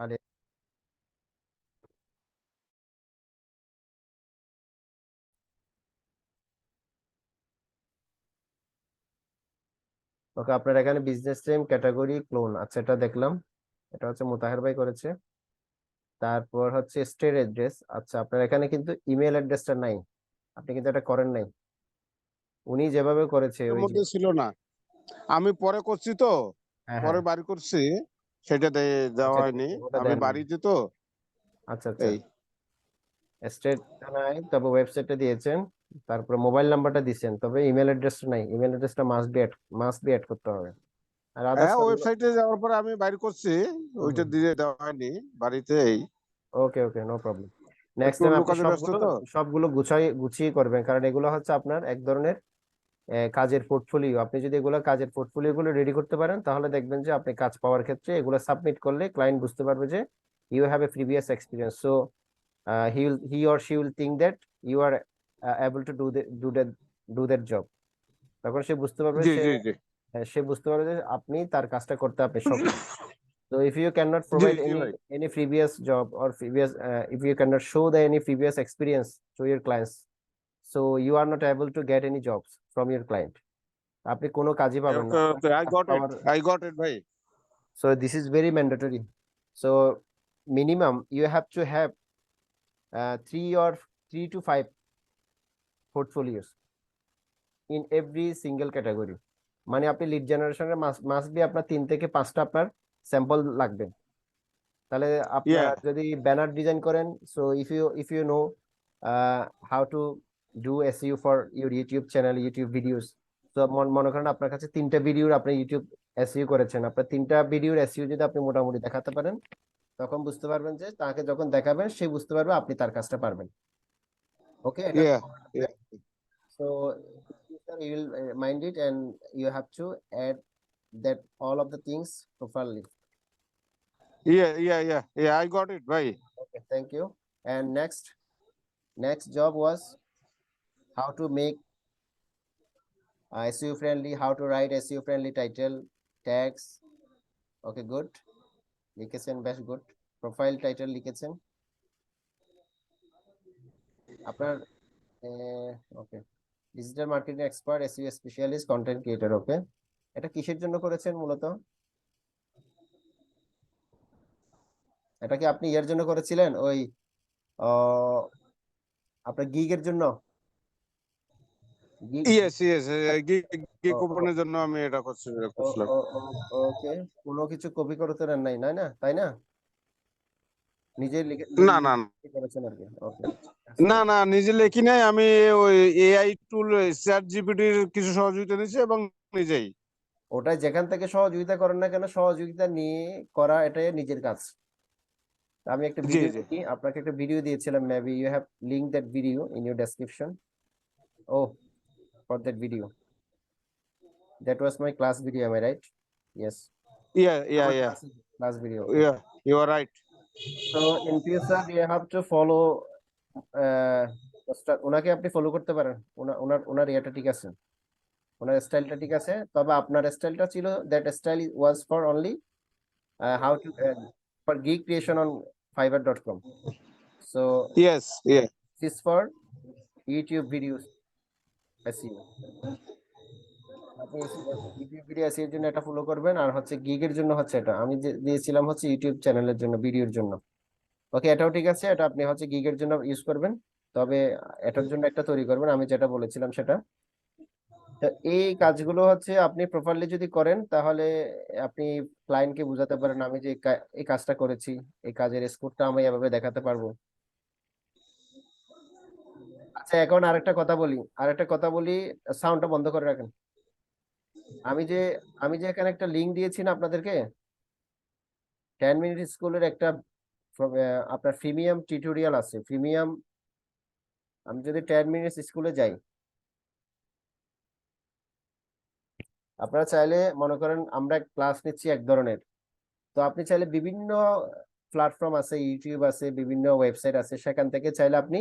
আরে ওকে, আপনার এখানে বিজনেস নেম ক্যাটাগরি ক্লোন, আচ্ছা এটা দেখলাম। এটা হচ্ছে মোতাহের ভাই করেছে। তারপর হচ্ছে স্টেট অ্যাড্রেস, আচ্ছা আপনার এখানে কিন্তু ইমেল অ্যাড্রেসটা নাই, আপনি কিন্তু এটা করেন নাই। উনি যেভাবে করেছে এর ওই যে, মধ্যে ছিল না, আমি পরে করছি তো, হ্যাঁ হ্যাঁ, পরে বাড়ি করছি, সেটা দেওয়া আচ্ছা ঠিক হয়নি। আছে, ওটা আমি দেন নাই। বাড়িতে তো। আচ্ছা আচ্ছা, এই স্টেটটা নাই, তবে ওয়েবসাইটটা দিয়েছেন, তারপরে মোবাইল নাম্বারটা দিয়েছেন, তবে ইমেল অ্যাড্রেসটা নাই। ইমেল অ্যাড্রেসটা মাস্ট বি অ্যাড করতে হবে। আর আদার্স হ্যাঁ, সবগুলো, ওয়েবসাইটে যাওয়ার পরে আমি বাইর করছি, ওইটা হুম, দিয়ে দেওয়া হয়নি বাড়িতে। এই ওকে ওকে, নো প্রবলেম। নেক্সট একটু টাইম অন্য আপনি কাজে ব্যস্ত সবগুলো তো। সবগুলো গুছিয়ে করবেন, কারণ এগুলো হচ্ছে আপনার এক ধরনের কাজের পোর্টফোলিও। আপনি যদি এগুলো কাজের পোর্টফোলিও গুলো রেডি করতে পারেন, তাহলে দেখবেন যে আপনি কাজ পাওয়ার ক্ষেত্রে এগুলো সাবমিট করলে ক্লায়েন্ট বুঝতে পারবে যে you have a previous experience. So he or she will think that you are able to do that job। তখন সে বুঝতে পারবে, জি জি জি সে বুঝতে পারবে যে তার কাজটা করতে আপনি সক্ষম। So if you cannot G provide G any ভাই। any previous job or previous if you cannot show any previous experience to your clients, so you are not able to get any jobs from your client। আপনি কোনো কাজই পাবেন না ওকে আপনার ওকে, I কাজ got it, power. I got it ভাই। So this is very mandatory. So minimum you have to have 3 or 3 to 5 portfolios in every single category। মানে আপনি লিড জেনারেশনের মাস্ট বি আপনার 3 থেকে 5টা আপনার স্যাম্পল লাগবে। তাহলে ইয়া আপনার যদি ব্যানার ডিজাইন করেন, so if you know how to do SEO for your YouTube channel, YouTube videos. তো মনে করেন আপনার কাছে 3টা ভিডিওর আপনি ইউটিউব এসইও করেছেন, আপনার 3টা ভিডিওর এসইও যদি আপনি মোটামুটি দেখাতে পারেন, তখন বুঝতে পারবেন যে তাকে যখন দেখাবেন সে বুঝতে পারবে আপনি তার কাজটা পারবেন। ওকে, এটা ইয়া মনে রাখবেন। ইয়া So you will mind it, and you have to add that all of the things properly। Yeah yeah yeah yeah, I got it ভাই। Okay, thank you। And next job was how to make SEO friendly, how to write SEO friendly title, tags। Okay, good, লিখেছেন, বেশ good. Profile title লিখেছেন আপনার। Okay, digital marketing expert, SEO specialist, content creator. Okay, এটা কিসের জন্য করেছেন মূলত? এটা কি আপনি এর জন্য করেছিলেন, ওই আহ, আপনার গিগের জন্য? গিগ, ইয়েস ইয়েস, গিগ ওপেনের জন্য আমি এটা করছিলাম। ওকে, কোনো কিছু কপি করতে নেন নাই, না না, তাই না? নিজে লিখে না না করেছেন আর কি। ওকে, না না, নিজে লেখি নাই আমি। ওই এআই টুল চ্যাট জিপিটির কিছু সহযোগিতা নিয়েছি এবং নিজেই। ওটাই, যেখান থেকে সহযোগিতা করেন না কেন, সহযোগিতা নিয়ে করা এটাই নিজের কাজ। আমি একটা জি ভিডিও জি দিই আপনাকে, একটা ভিডিও দিয়েছিলাম, maybe you have link that video in your description. Oh, for that video, that was my class video, am I right? Yes, ya ya আমার ya class video. Okay, ya, you are right. So in future you have to follow, ওনাকে আপনি follow করতে পারেন। ওনার ওনার ইয়েটা ঠিক আছে, ওনার স্টাইলটা ঠিক আছে, তবে আপনার স্টাইলটা ছিল, that style was for only how to for gig creation on fiverr.com। So yes yeah this for YouTube videos SEO. আপনি ইউটিউব ভিডিও এসইও এর জন্য এটা ফলো করবেন, আর হচ্ছে গিগের জন্য হচ্ছে এটা আমি যে দিয়েছিলাম হচ্ছে ইউটিউব চ্যানেলের জন্য, ভিডিওর জন্য। ওকে, এটাও ঠিক আছে, এটা আপনি হচ্ছে গিগের জন্য ইউজ করবেন, তবে এটার জন্য একটা তৈরি করবেন, আমি যেটা বলেছিলাম সেটা। তো এই কাজগুলো হচ্ছে আপনি প্রপারলি যদি করেন, তাহলে আপনি ক্লায়েন্টকে বোঝাতে পারেন আমি যে এই কাজটা করেছি, এই কাজের স্কোরটা আমি এভাবে দেখাতে পারবো। আচ্ছা, এখন আরেকটা কথা বলি, সাউন্ডটা বন্ধ করে রাখেন। আমি যে আমি যে এখানে একটা লিঙ্ক দিয়েছি না আপনাদেরকে, 10 মিনিট স্কুলের একটা আপনার প্রিমিয়াম টিউটোরিয়াল আছে, প্রিমিয়াম। আমি যদি 10 মিনিট স্কুলে যাই, আপনারা চাইলে মনে করেন আমরা ক্লাস নিচ্ছি এক ধরনের, তো আপনি চাইলে বিভিন্ন প্ল্যাটফর্ম আছে, ইউটিউব আছে, বিভিন্ন ওয়েবসাইট আছে, সেখান থেকে চাইলে আপনি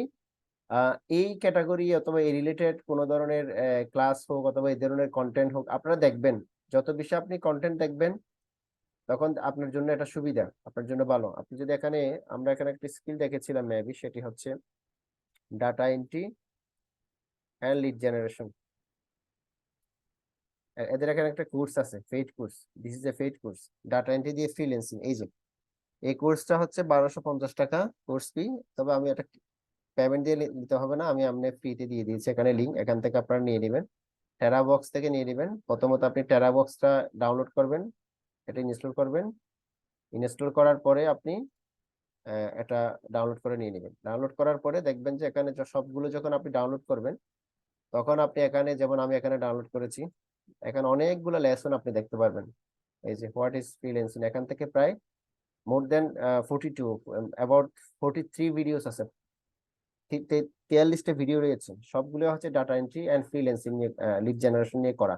এই ক্যাটাগরি অথবা এই রিলেটেড কোনো ধরনের ক্লাস হোক অথবা এই ধরনের কন্টেন্ট হোক, আপনারা দেখবেন। যত বেশি আপনি কন্টেন্ট দেখবেন, তখন আপনার জন্য এটা সুবিধা, আপনার জন্য ভালো। আপনি যদি এখানে, আমরা এখানে একটা স্কিল দেখেছিলাম মেবি, সেটি হচ্ছে data entry and lead generation. এদের এখানে একটা কোর্স আছে, paid course. This is a paid course, data entry দিয়ে ফ্রিল্যান্সিং। এই যে এই কোর্সটা হচ্ছে 1250 টাকা কোর্স ফি। তবে আমি এটা পেমেন্ট দিয়ে নিতে হবে না, আমি আপনি ফ্রিতে দিয়ে দিয়েছি এখানে লিঙ্ক, এখান থেকে আপনারা নিয়ে নেবেন। টেরাবক্স থেকে নিয়ে নেবেন। প্রথমত আপনি টেরাবক্সটা ডাউনলোড করবেন, এটা ইনস্টল করবেন। ইনস্টল করার পরে আপনি এটা ডাউনলোড করে নিয়ে নেবেন। ডাউনলোড করার পরে দেখবেন যে এখানে সবগুলো যখন আপনি ডাউনলোড করবেন, তখন আপনি এখানে, যেমন আমি এখানে ডাউনলোড করেছি, এখানে অনেকগুলো লেসন আপনি দেখতে পারবেন। এই যে হোয়াট ইজ ফ্রিল্যান্সিং, এখান থেকে প্রায় মোর দেন 42, অ্যাবাউট 43 ভিডিওস আছে। 43টা ভিডিও রয়েছে, সবগুলো হচ্ছে ডাটা এন্ট্রি অ্যান্ড ফ্রিল্যান্সিং নিয়ে, লিড জেনারেশন নিয়ে করা।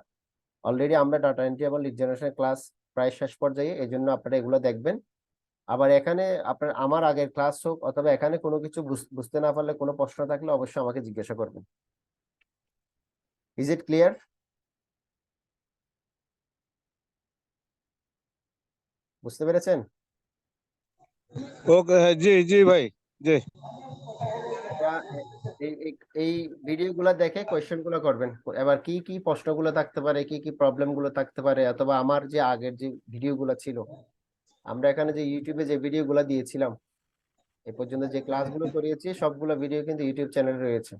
অলরেডি আমরা ডাটা এন্ট্রি এবং লিড জেনারেশন ক্লাস প্রায় শেষ পর্যায়ে, এই জন্য আপনারা এগুলো দেখবেন। আবার এখানে আপনার আমার আগের ক্লাস হোক অথবা এখানে কোনো কিছু বুঝতে না পারলে, কোনো প্রশ্ন থাকলে অবশ্যই আমাকে জিজ্ঞাসা করবেন। Is it clear? বুঝতে পেরেছেন? ওকে, জি জি ভাই, জি। এটা এই এই এই ভিডিওগুলো দেখে কোয়েশ্চেন গুলো করবেন। এবার কি কি প্রশ্নগুলো থাকতে পারে, কি কি প্রবলেম গুলো থাকতে পারে, অথবা আমার যে আগের যে ভিডিওগুলো ছিল, আমরা এখানে যে ইউটিউবে যে ভিডিওগুলো দিয়েছিলাম, এ পর্যন্ত যে ক্লাসগুলো করিয়েছি সবগুলো ভিডিও কিন্তু ইউটিউব চ্যানেলে রয়েছে।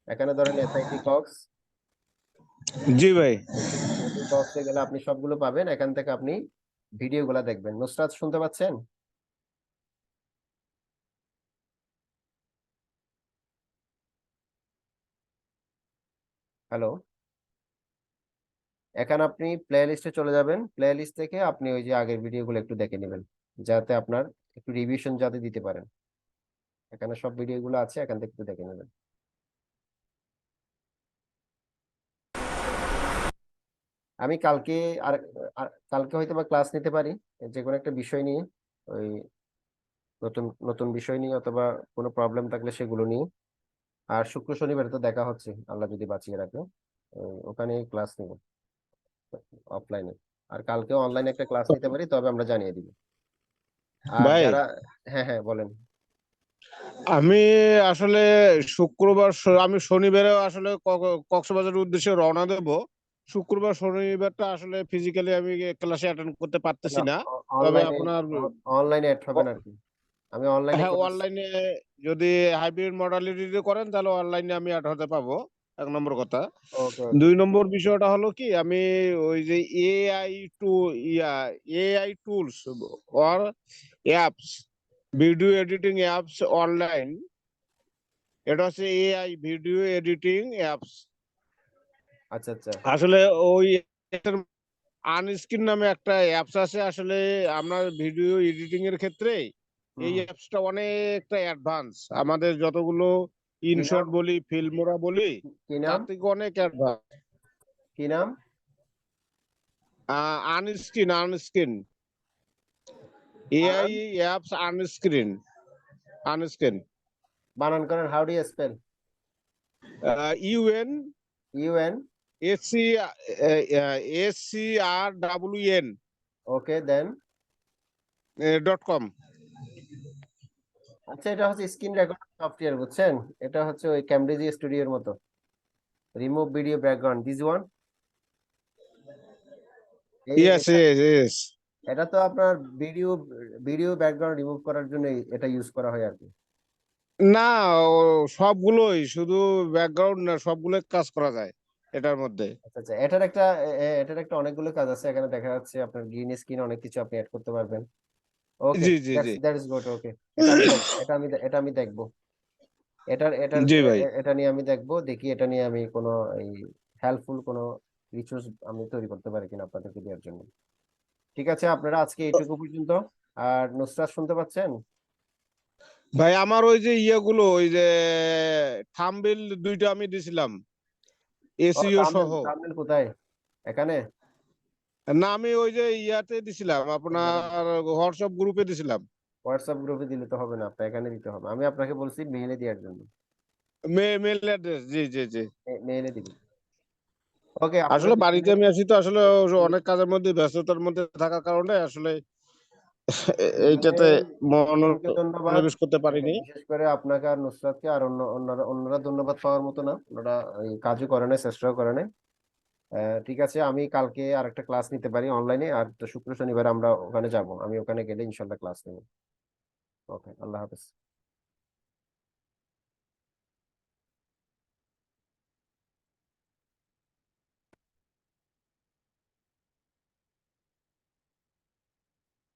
এখানে ধরেন এসআইটি কক্স, জি ভাই। এসআইটি কক্সে গেলে আপনি সবগুলো পাবেন, এখান থেকে আপনি ভিডিওগুলো দেখবেন। নুসরাত শুনতে পাচ্ছেন? হ্যালো। এখানে আপনি প্লে লিস্টে চলে যাবেন, প্লে লিস্ট থেকে আপনি ওই যে আগের ভিডিওগুলো একটু দেখে নেবেন, যাতে আপনার একটু রিভিশন যাতে দিতে পারেন। এখানে সব ভিডিওগুলো আছে, এখান থেকে একটু দেখে নেবেন। আমি কালকে আর কালকে হয়তো বা ক্লাস নিতে পারি, যে কোনো একটা বিষয় নিয়ে, ওই নতুন নতুন বিষয় নিয়ে, অথবা কোনো প্রবলেম থাকলে সেগুলো নিয়ে। আর শুক্র শনিবার তো দেখা হচ্ছে, আল্লাহ যদি বাঁচিয়ে রাখে, ওখানে ক্লাস নিব অফলাইনে। আর কালকেও অনলাইনে একটা ক্লাস নিতে পারি, তবে আমরা জানিয়ে দিব। আর ভাই, যারা, হ্যাঁ হ্যাঁ বলেন। আমি আসলে শুক্রবার আমি শনিবারেও আসলে কক্সবাজারের উদ্দেশ্যে রওনা দেব। শুক্রবার শনিবারটা আসলে ফিজিক্যালি আমি ক্লাসে অ্যাটেন্ড করতে পারতেছি না। তবে অনলাইনে, আপনার অনলাইনে অ্যাড হবেন অ- আর কি। আমি অনলাইনে হ্যাঁ, ক্লাস। অনলাইনে যদি হাইব্রিড মডালিটি করেন তাহলে অনলাইনে আমি অ্যাড হতে পাবো, এক নম্বর কথা। ওকে ওকে। দুই নম্বর বিষয়টা হলো কি, আমি ওই যে এআই টু ইয়া AI tools or apps, video editing apps online, এটা হচ্ছে এআই ভিডিও এডিটিং অ্যাপস। আচ্ছা আচ্ছা। আসলে ওই আনস্ক্রিন নামে একটা অ্যাপস আছে। আসলে আপনার ভিডিও এডিটিং এর ক্ষেত্রে হুম এই হুম। অ্যাপসটা অনেকটা অ্যাডভান্স। আমাদের যতগুলো কি নাম? ইনশট বলি, ফিল্মোরা বলি, কি নাম? তার থেকে অনেক অ্যাডভান্স। কি নাম? আনস্ক্রিন, আনস্ক্রিন, এআই বানান, অ্যাপস আনস্ক্রিন, আনস্ক্রিন, বানান করেন, how do you spell? UN UN. SC, SCRWN okay then. .com। আচ্ছা, এটা হচ্ছে স্ক্রিন রেকর্ড সফটওয়্যার, বুঝছেন? এটা হচ্ছে ওই ক্যামব্রিজ স্টুডিওর মতো। Remove video background, this one. এই ইয়েস এটা, ইয়েস ইয়েস। এটা তো আপনার ভিডিও, ভিডিও ব্যাকগ্রাউন্ড রিমুভ করার জন্য এটা ইউজ করা হয় আর কি। না, সবগুলোই, শুধু ব্যাকগ্রাউন্ড না, সবগুলোই কাজ করা যায় এটার মধ্যে। আচ্ছা আচ্ছা, এটার একটা অনেকগুলো কাজ আছে। এখানে দেখা যাচ্ছে আপনার গ্রিন স্ক্রিন, অনেক কিছু আপনি অ্যাড করতে পারবেন। ওকে, জি জি জি। That is good. ওকে, এটা আমি এটা আমি দেখবো। এটার জি ভাই। এটা নিয়ে আমি দেখবো, দেখি এটা নিয়ে আমি কোনো এই হেল্পফুল কোনো রিসোর্স আমি তৈরি করতে পারি কিনা আপনাদেরকে দেওয়ার জন্য। ঠিক আছে, আপনারা আজকে এইটুকু পর্যন্ত। আর নুসরাত শুনতে পাচ্ছেন? ভাই, আমার ওই যে ইয়েগুলো, ওই যে থাম্বনেইল দুইটা আমি দিছিলাম, ও এসইও থাম্বনেল, সহ। থাম্বনেল কোথায়? এখানে? না, আমি ওই যে ইয়াতে দিছিলাম, আপনার হোয়াটসঅ্যাপ গ্রুপে দিছিলাম। হোয়াটসঅ্যাপ গ্রুপে দিলে তো হবে না, আপনার এখানে দিতে হবে। আমি আপনাকে বলছি মেইলে দেওয়ার জন্য। মেল অ্যাড্রেস, জি জি জি। মেইলে দিবেন। ওকে, আসলে আপনাকে বাড়িতে আমি আছি তো, আসলে অনেক কাজের মধ্যে ব্যস্ততার মধ্যে থাকার কারণে আসলে এইটাতে আপনাকে ধন্যবাদ। মনোনিবেশ করতে পারিনি। বিশেষ করে আপনাকে আর নুসরাতকে, আর অন্যরা ধন্যবাদ পাওয়ার মতো না, ওনারা এই কাজও করে নাই, চেষ্টাও করে নাই। ঠিক আছে, আমি কালকে আরেকটা ক্লাস নিতে পারি অনলাইনে, আর তো শুক্র শনিবার আমরা ওখানে যাব, আমি ওখানে গেলে ইনশাল্লাহ ক্লাস নেব। ওকে, আল্লাহ হাফেজ।